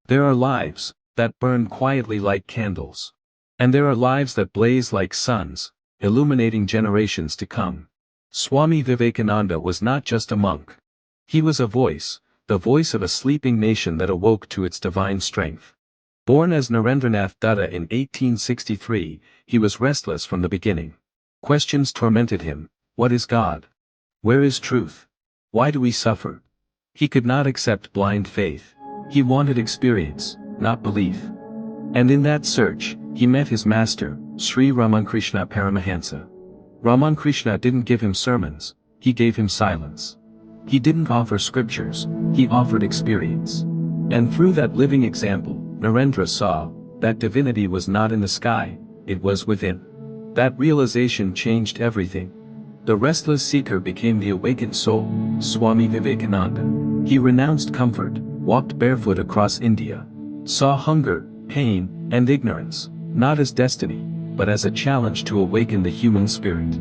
There are lives that burn quietly like candles. And there are lives that blaze like suns, illuminating generations to come. Swami Vivekananda was not just a monk. He was a voice, the voice of a sleeping nation that awoke to its divine strength. Born as Narendranath Dutta in 1863, he was restless from the beginning. Questions tormented him. What is God? Where is truth? Why do we suffer? He could not accept blind faith. He wanted experience, not belief. And in that search, he met his master, Sri Ramakrishna Paramahansa. Ramakrishna didn't give him sermons, he gave him silence. He didn't offer scriptures, he offered experience. And through that living example, Narendra saw that divinity was not in the sky, it was within. That realization changed everything. The restless seeker became the awakened soul, Swami Vivekananda. He renounced comfort, walked barefoot across India, saw hunger, pain, and ignorance, not as destiny, but as a challenge to awaken the human spirit.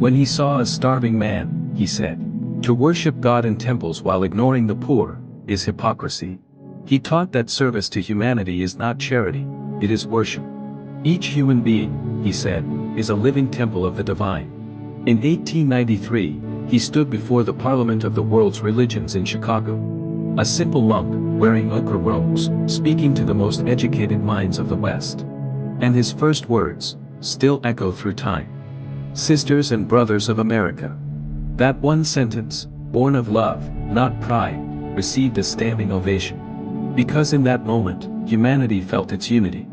When he saw a starving man, he said, "To worship God in temples while ignoring the poor is hypocrisy." He taught that service to humanity is not charity, it is worship. Each human being, he said, is a living temple of the divine. In 1893, he stood before the Parliament of the World's Religions in Chicago. A simple monk, wearing ochre robes, speaking to the most educated minds of the West. And his first words still echo through time. Sisters and brothers of America. That one sentence, born of love, not pride, received a standing ovation. Because in that moment, humanity felt its unity.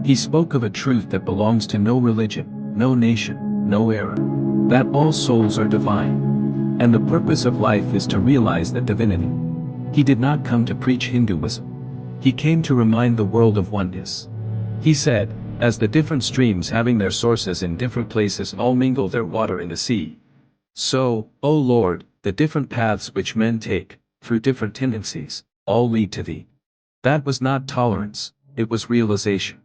He spoke of a truth that belongs to no religion, no nation, no era. That all souls are divine. And the purpose of life is to realize that divinity. He did not come to preach Hinduism. He came to remind the world of oneness. He said, as the different streams having their sources in different places all mingle their water in the sea, so, O Lord, the different paths which men take, through different tendencies, all lead to Thee. That was not tolerance, it was realization.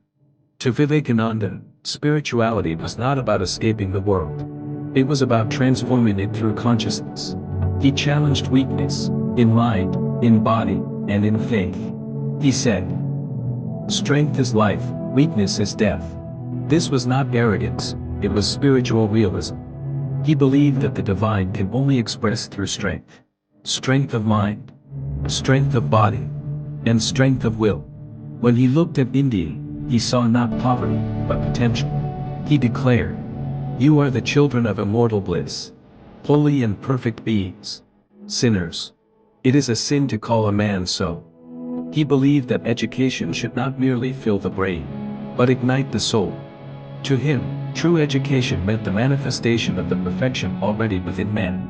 To Vivekananda, spirituality was not about escaping the world. It was about transforming it through consciousness. He challenged weakness, in mind, in body, and in faith. He said, "Strength is life, weakness is death." This was not arrogance, it was spiritual realism. He believed that the divine can only express through strength. Strength of mind, strength of body, and strength of will. When he looked at India, he saw not poverty, but potential. He declared, "You are the children of immortal bliss, holy and perfect beings, sinners. It is a sin to call a man so." He believed that education should not merely fill the brain, but ignite the soul. To him, true education meant the manifestation of the perfection already within man.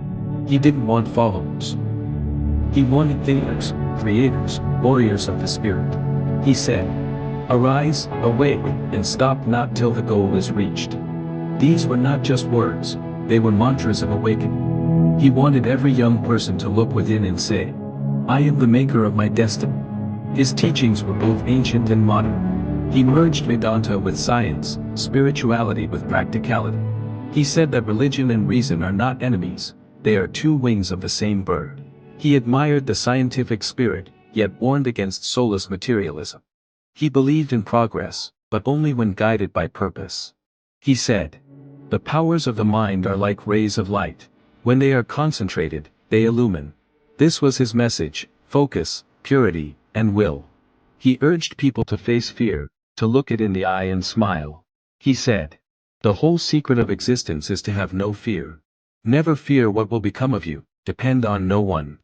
He didn't want followers. He wanted thinkers, creators, warriors of the spirit. He said, "Arise, awake, and stop not till the goal is reached." These were not just words, they were mantras of awakening. He wanted every young person to look within and say, "I am the maker of my destiny." His teachings were both ancient and modern. He merged Vedanta with science, spirituality with practicality. He said that religion and reason are not enemies, they are two wings of the same bird. He admired the scientific spirit, yet warned against soulless materialism. He believed in progress, but only when guided by purpose. He said, "The powers of the mind are like rays of light. When they are concentrated, they illumine." This was his message: focus, purity, and will. He urged people to face fear, to look it in the eye and smile. He said, "The whole secret of existence is to have no fear. Never fear what will become of you, depend on no one.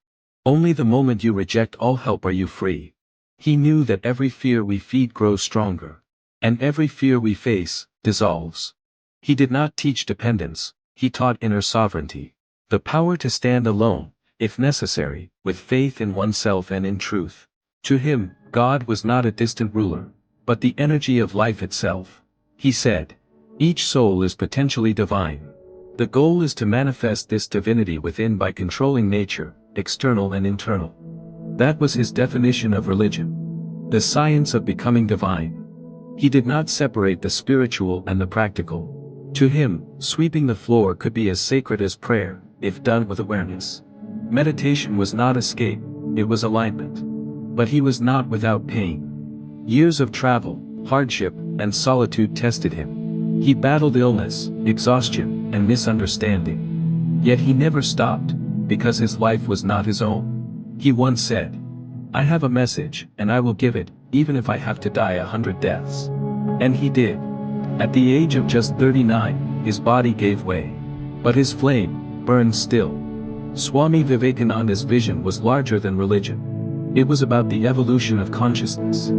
Only the moment you reject all help are you free." He knew that every fear we feed grows stronger. And every fear we face, dissolves. He did not teach dependence, he taught inner sovereignty. The power to stand alone, if necessary, with faith in oneself and in truth. To him, God was not a distant ruler, but the energy of life itself. He said, "Each soul is potentially divine. The goal is to manifest this divinity within by controlling nature, external and internal." That was his definition of religion. The science of becoming divine. He did not separate the spiritual and the practical. To him, sweeping the floor could be as sacred as prayer, if done with awareness. Meditation was not escape, it was alignment. But he was not without pain. Years of travel, hardship, and solitude tested him. He battled illness, exhaustion, and misunderstanding. Yet he never stopped, because his life was not his own. He once said, "I have a message, and I will give it, even if I have to die 100 deaths." And he did. At the age of just 39, his body gave way. But his flame burned still. Swami Vivekananda's vision was larger than religion. It was about the evolution of consciousness.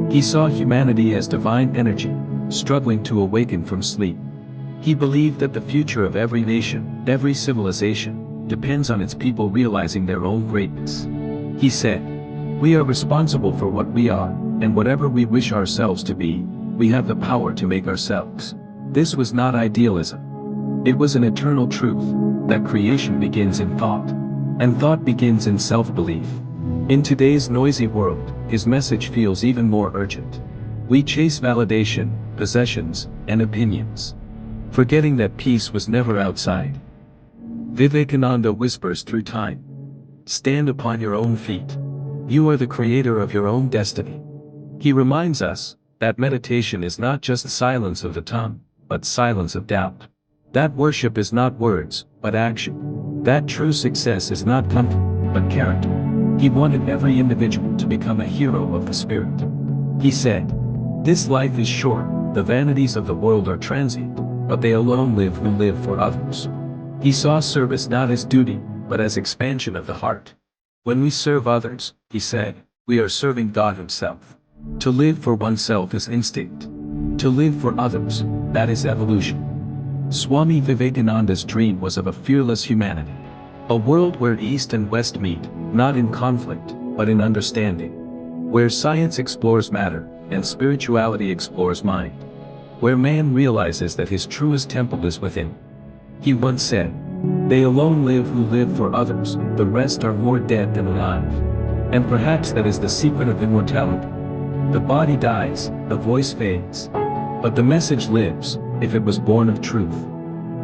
He saw humanity as divine energy, struggling to awaken from sleep. He believed that the future of every nation, every civilization, depends on its people realizing their own greatness. He said, "We are responsible for what we are, and whatever we wish ourselves to be, we have the power to make ourselves." This was not idealism. It was an eternal truth, that creation begins in thought, and thought begins in self-belief. In today's noisy world, his message feels even more urgent. We chase validation, possessions, and opinions, forgetting that peace was never outside. Vivekananda whispers through time, "Stand upon your own feet. You are the creator of your own destiny." He reminds us that meditation is not just silence of the tongue, but silence of doubt. That worship is not words, but action. That true success is not comfort, but character. He wanted every individual to become a hero of the spirit. He said, "This life is short, the vanities of the world are transient, but they alone live who live for others." He saw service not as duty, but as expansion of the heart. When we serve others, he said, we are serving God himself. To live for oneself is instinct. To live for others, that is evolution. Swami Vivekananda's dream was of a fearless humanity. A world where East and West meet, not in conflict, but in understanding. Where science explores matter, and spirituality explores mind. Where man realizes that his truest temple is within. He once said, "They alone live who live for others, the rest are more dead than alive." And perhaps that is the secret of immortality. The body dies, the voice fades. But the message lives, if it was born of truth.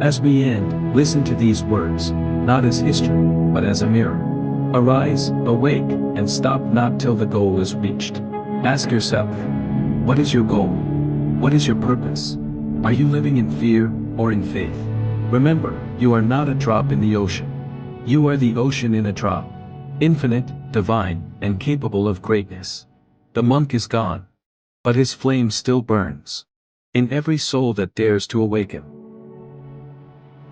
As we end, listen to these words, not as history, but as a mirror. Arise, awake, and stop not till the goal is reached. Ask yourself, what is your goal? What is your purpose? Are you living in fear, or in faith? Remember, you are not a drop in the ocean. You are the ocean in a drop. Infinite, divine, and capable of greatness. The monk is gone. But his flame still burns. In every soul that dares to awaken.